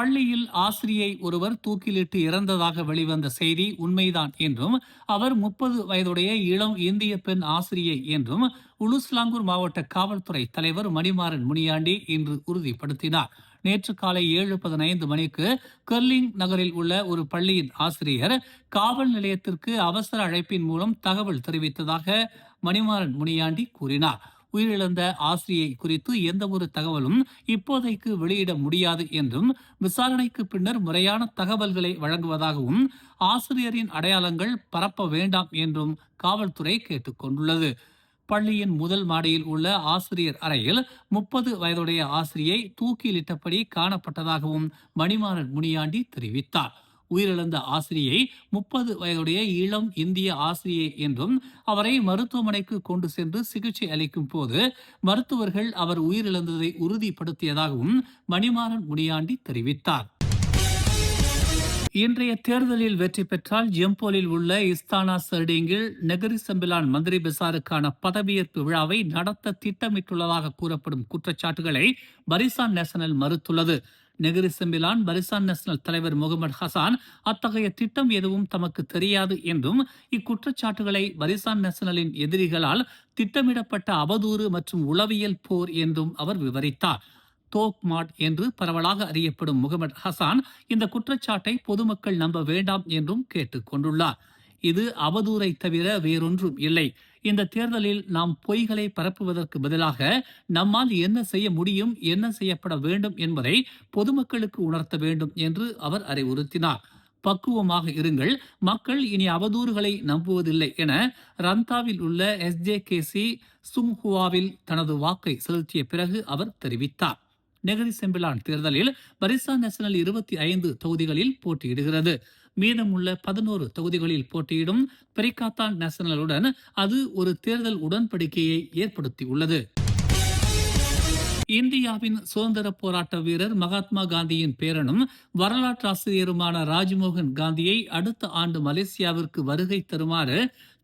பள்ளியில் ஆசிரியை ஒருவர் தூக்கிலிட்டு இறந்ததாக வெளிவந்த செய்தி உண்மைதான் என்றும் அவர் 30 வயதுடைய இளம் இந்திய பெண் ஆசிரியை என்றும் உலுஸ்லாங்கூர் மாவட்ட காவல்துறை தலைவர் மணிமாறன் முனியாண்டி இன்று உறுதிப்படுத்தினார். நேற்று காலை 7:15 மணிக்கு கர்லிங் நகரில் உள்ள ஒரு பள்ளியின் ஆசிரியர் காவல் நிலையத்திற்கு அவசர அழைப்பின் மூலம் தகவல் தெரிவித்ததாக மணிமாறன் முனியாண்டி கூறினார். உயிரிழந்த ஆசிரியை குறித்து எந்த ஒரு தகவலும் இப்போதைக்கு வெளியிட முடியாது என்றும் விசாரணைக்கு பின்னர் முறையான தகவல்களை வழங்குவதாகவும் ஆசிரியரின் அடையாளங்கள் பரப்ப வேண்டாம் என்றும் காவல்துறை கேட்டுக்கொண்டுள்ளது. பள்ளியின் முதல் மாடியில் உள்ள ஆசிரியர் அறையில் 30 வயதுடைய ஆசிரியை தூக்கிலிட்டபடி காணப்பட்டதாகவும் மணிமாறன் முனியாண்டி தெரிவித்தார். உயிரிழந்த ஆசிரியை 30 வயதுடைய இளம் இந்திய ஆசிரியை என்றும் அவரை மருத்துவமனைக்கு கொண்டு சென்று சிகிச்சை அளிக்கும் போது மருத்துவர்கள் அவர் உயிரிழந்ததை உறுதிப்படுத்தியதாகவும் மணிமாறன் முனியாண்டி தெரிவித்தார். இன்றைய தேர்தலில் வெற்றி பெற்றால் ஜெம்போலில் உள்ள இஸ்தானா சர்டிங்கில் நெகரி செம்பிலான் மந்திரி பெசாருக்கான பதவியேற்பு விழாவை நடத்த திட்டமிட்டுள்ளதாக கூறப்படும் குற்றச்சாட்டுகளை பரிசான் நேஷனல் மறுத்துள்ளது. நெகிரி செம்பிலான் பரிசான் நேஷனல் தலைவர் முகமது ஹசான் அத்தகைய திட்டம் எதுவும் தமக்கு தெரியாது என்றும் இக்குற்றச்சாட்டுகளை பரிசான் நேஷனலின் எதிரிகளால் திட்டமிடப்பட்ட அவதூறு மற்றும் உளவியல் போர் என்றும் அவர் விவரித்தார். தோக்மாட் என்று பரவலாக அறியப்படும் முகமது ஹசான் இந்த குற்றச்சாட்டை பொதுமக்கள் நம்ப வேண்டாம் என்றும் கேட்டுக் கொண்டுள்ளார். இது அவதூறை தவிர வேறொன்றும் இல்லை. இந்த தேர்தலில் நாம் பொய்களை பரப்புவதற்கு பதிலாக நம்மால் என்ன செய்ய முடியும், என்ன செய்யப்பட வேண்டும் என்பதை பொதுமக்களுக்கு உணர்த்த வேண்டும் என்று அவர் அறிவுறுத்தினார். பக்குவமாக இருங்கள், மக்கள் இனி அவதூறுகளை நம்புவதில்லை என ரந்தாவில் உள்ள SJKC சுங்ஹுவாவில் தனது வாக்கை செலுத்திய பிறகு அவர் தெரிவித்தார். நெகிரி செம்பிலான் தேர்தலில் பரிசான் நேஷனல் 25 தொகுதிகளில் போட்டியிடுகிறது. மீதமுள்ள 11 தொகுதிகளில் போட்டியிடும் பெரிகாத்தான் நேஷனலுடன் அது ஒரு தேர்தல் உடன்படிக்கையை ஏற்படுத்தியுள்ளது. இந்தியாவின் சுதந்திர போராட்ட வீரர் மகாத்மா காந்தியின் பேரனும் வரலாற்றாசிரியருமான ராஜ்மோகன் காந்தியை அடுத்த ஆண்டு மலேசியாவிற்கு வருகை தருமாறு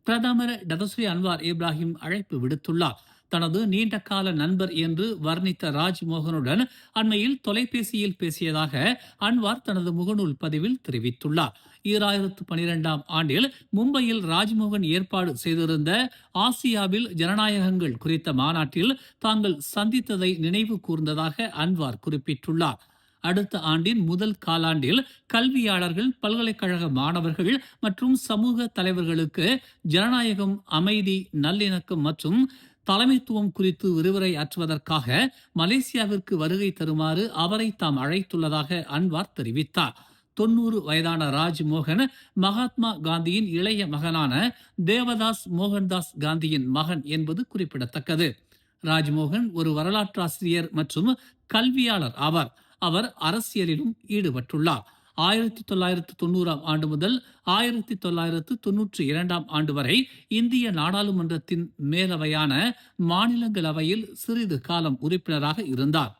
பிரதமர் டதஸ்ரீ அன்வார் இப்ராஹிம் அழைப்பு விடுத்துள்ளார். தனது நீண்ட கால நண்பர் என்று வர்ணித்த ராஜ்மோகனுடன் அண்மையில் தொலைபேசியில் பேசியதாக அன்வார் தனது முகநூல் பதிவில் தெரிவித்துள்ளார். 2012ஆம் ஆண்டில் மும்பையில் ராஜ்மோகன் ஏற்பாடு செய்திருந்த ஆசியாவில் ஜனநாயகங்கள் குறித்த மாநாட்டில் தாங்கள் சந்தித்ததை நினைவு கூர்ந்ததாக அன்வார் குறிப்பிட்டுள்ளார். அடுத்த ஆண்டின் முதல் காலாண்டில் கல்வியாளர்கள், பல்கலைக்கழக மாணவர்கள் மற்றும் சமூக தலைவர்களுக்கு ஜனநாயகம், அமைதி, நல்லிணக்கம் மற்றும் தலைமைத்துவம் குறித்து விரிவுரை ஆற்றுவதற்காக மலேசியாவிற்கு வருகை தருமாறு அவரை தாம் அழைத்துள்ளதாக அன்வார் தெரிவித்தார். 90 வயதான ராஜ்மோகன் மகாத்மா காந்தியின் இளைய மகனான தேவதாஸ் மோகன்தாஸ் காந்தியின் மகன் என்பது குறிப்பிடத்தக்கது. ராஜ்மோகன் ஒரு வரலாற்றாசிரியர் மற்றும் கல்வியாளர் ஆவார். அவர் அரசியலிலும் ஈடுபட்டுள்ளார். 1990ஆம் ஆண்டு முதல் 1992ஆம் ஆண்டு வரை இந்திய நாடாளுமன்றத்தின் மேலவையான மாநிலங்களவையில் சிறிது காலம் உறுப்பினராக இருந்தார்.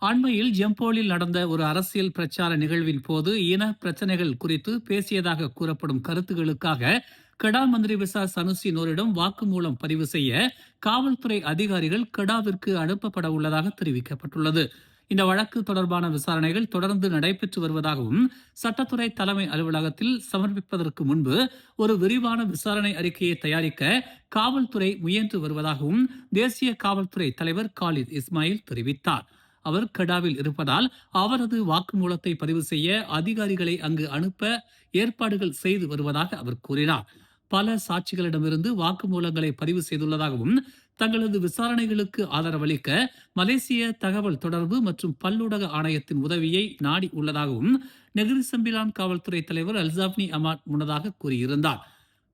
அண்மையில் ஜெம்போலில் நடந்த ஒரு அரசியல் பிரச்சார நிகழ்வின் போது இன பிரச்சனைகள் குறித்து பேசியதாக கூறப்படும் கருத்துகளுக்காக கெடா மந்திரி பெசார் சனுசி நோரிடம் வாக்குமூலம் பதிவு செய்ய காவல்துறை அதிகாரிகள் கெடாவிற்கு அனுப்பப்பட உள்ளதாக தெரிவிக்கப்பட்டுள்ளது. இந்த வழக்கு தொடர்பான விசாரணைகள் தொடர்ந்து நடைபெற்று வருவதாகவும் சட்டத்துறை தலைமை அலுவலகத்தில் சமர்ப்பிப்பதற்கு முன்பு ஒரு விரிவான விசாரணை அறிக்கையை தயாரிக்க காவல்துறை முயன்று வருவதாகவும் தேசிய காவல்துறை தலைவர் காலித் இஸ்மாயில் தெரிவித்தார். அவர் கெடாவில் இருப்பதால் அவரது வாக்குமூலத்தை பதிவு செய்ய அதிகாரிகளை அங்கு அனுப்ப ஏற்பாடுகள் செய்து வருவதாக அவர் கூறினார். பல சாட்சிகளிடமிருந்து வாக்குமூலங்களை பதிவு செய்துள்ளதாகவும் தங்களது விசாரணைகளுக்கு ஆதரவளிக்க மலேசிய தகவல் தொடர்பு மற்றும் பல்லூடக ஆணையத்தின் உதவியை நாடி உள்ளதாகவும் நெகிரி செம்பிலான் காவல்துறை தலைவர் அல்சாப்னி அமாட் முன்னதாக கூறியிருந்தார்.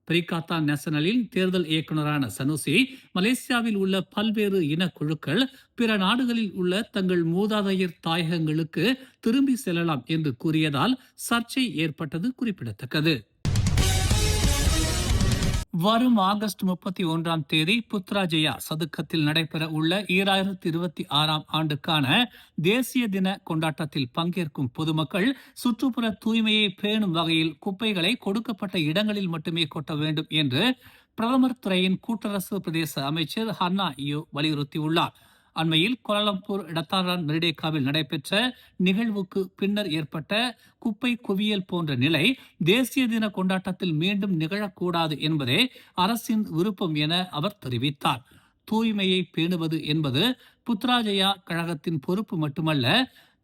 பெரிகாத்தான் நேஷனலின் தேர்தல் இயக்குநரான சனுசி மலேசியாவில் உள்ள பல்வேறு இனக்குழுக்கள் பிற நாடுகளில் உள்ள தங்கள் மூதாதையர் தாயகங்களுக்கு திரும்பி செல்லலாம் என்று கூறியதால் சர்ச்சை ஏற்பட்டது குறிப்பிடத்தக்கது. வரும் ஆகஸ்ட் 31ஆம் தேதி புத்ராஜயா சதுக்கத்தில் நடைபெற உள்ள 2026ஆம் ஆண்டுக்கான தேசிய தின கொண்டாட்டத்தில் பங்கேற்கும் பொதுமக்கள் சுற்றுப்புற தூய்மையை பேணும் வகையில் குப்பைகளை கொடுக்கப்பட்ட இடங்களில் மட்டுமே கொட்ட வேண்டும் என்று பிரதமர் துறையின் கூட்டரசு பிரதேச அமைச்சர் ஹன்னா இயோ வலியுறுத்தியுள்ளார். அண்மையில் கோலாலம்பூர் இடத்தாரான் மெரிடேக்காவில் நடைபெற்ற நிகழ்வுக்கு பின்னர் ஏற்பட்ட குப்பை குவியல் போன்ற நிலை தேசிய தின கொண்டாட்டத்தில் மீண்டும் நிகழக்கூடாது என்பதே அரசின் விருப்பம் என அவர் தெரிவித்தார். தூய்மையை பேணுவது என்பது புத்ராஜயா கழகத்தின் பொறுப்பு மட்டுமல்ல,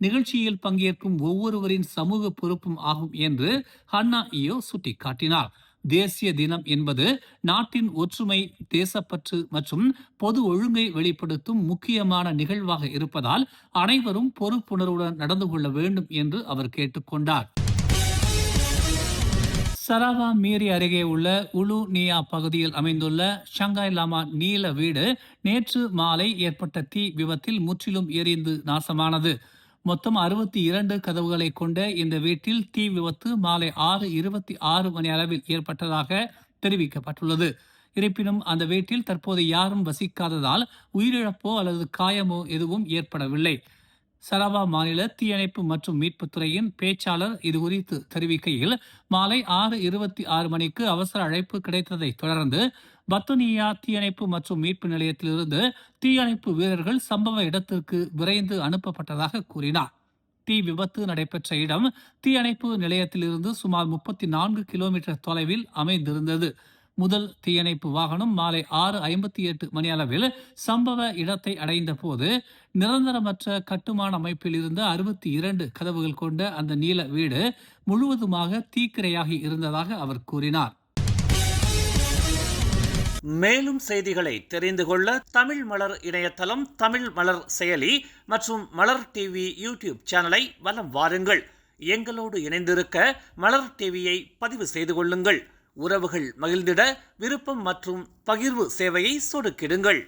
நிகழ்ச்சியில் பங்கேற்கும் ஒவ்வொருவரின் சமூக பொறுப்பும் ஆகும் என்று ஹன்னா இயோ சுட்டிக்காட்டினார். தேசிய தினம் என்பது நாட்டின் ஒற்றுமை, தேசப்பற்று மற்றும் பொது ஒழுங்கை வெளிப்படுத்தும் முக்கியமான நிகழ்வாக இருப்பதால் அனைவரும் பொறுப்புணர்வுடன் நடந்து கொள்ள வேண்டும் என்று அவர் கேட்டுக்கொண்டார். சரவா மீரி அருகே உள்ள உலு நியா பகுதியில் அமைந்துள்ள ஷங்காய் லாமா நீல வீடு நேற்று மாலை ஏற்பட்ட தீ விபத்தில் முற்றிலும் எரிந்து நாசமானது. மொத்தம் 62 கதவுகளை கொண்ட இந்த வீட்டில் தீ விபத்து மாலை 6:26 மணி அளவில் ஏற்பட்டதாக தெரிவிக்கப்பட்டுள்ளது. இருப்பினும் அந்த வீட்டில் தற்போது யாரும் வசிக்காததால் உயிரிழப்போ அல்லது காயமோ எதுவும் ஏற்படவில்லை. சரவா மாநில தீயணைப்பு மற்றும் மீட்புத்துறையின் பேச்சாளர் இதுகுறித்து தெரிவிக்கையில், மாலை 6:26 மணிக்கு அவசர அழைப்பு கிடைத்ததை தொடர்ந்து பத்துனியா தீயணைப்பு மற்றும் மீட்பு நிலையத்திலிருந்து தீயணைப்பு வீரர்கள் சம்பவ இடத்திற்கு விரைந்து அனுப்பப்பட்டதாக கூறினார். தீ விபத்து நடைபெற்ற இடம் தீயணைப்பு நிலையத்திலிருந்து சுமார் 34 கிலோமீட்டர் தொலைவில் அமைந்திருந்தது. முதல் தீயணைப்பு வாகனம் மாலை 6:58 மணி அளவில் சம்பவ இடத்தை அடைந்த போது நிரந்தரமற்ற கட்டுமான அமைப்பில் இருந்த 62 கதவுகள் கொண்ட அந்த நீல வீடு முழுவதுமாக தீக்கிரையாகி இருந்ததாக அவர் கூறினார். மேலும் செய்திகளை தெரிந்து கொள்ள தமிழ் மலர் இணையதளம், தமிழ் மலர் செயலி மற்றும் மலர் டிவி யூடியூப் சேனலை வலம் வாருங்கள். எங்களோடு இணைந்திருக்க மலர் டிவியை பதிவு செய்து கொள்ளுங்கள். உறவுகள் மகிழ்ந்திட விருப்பம் மற்றும் பகிர்வு சேவையை சொடுக்கிடுங்கள்.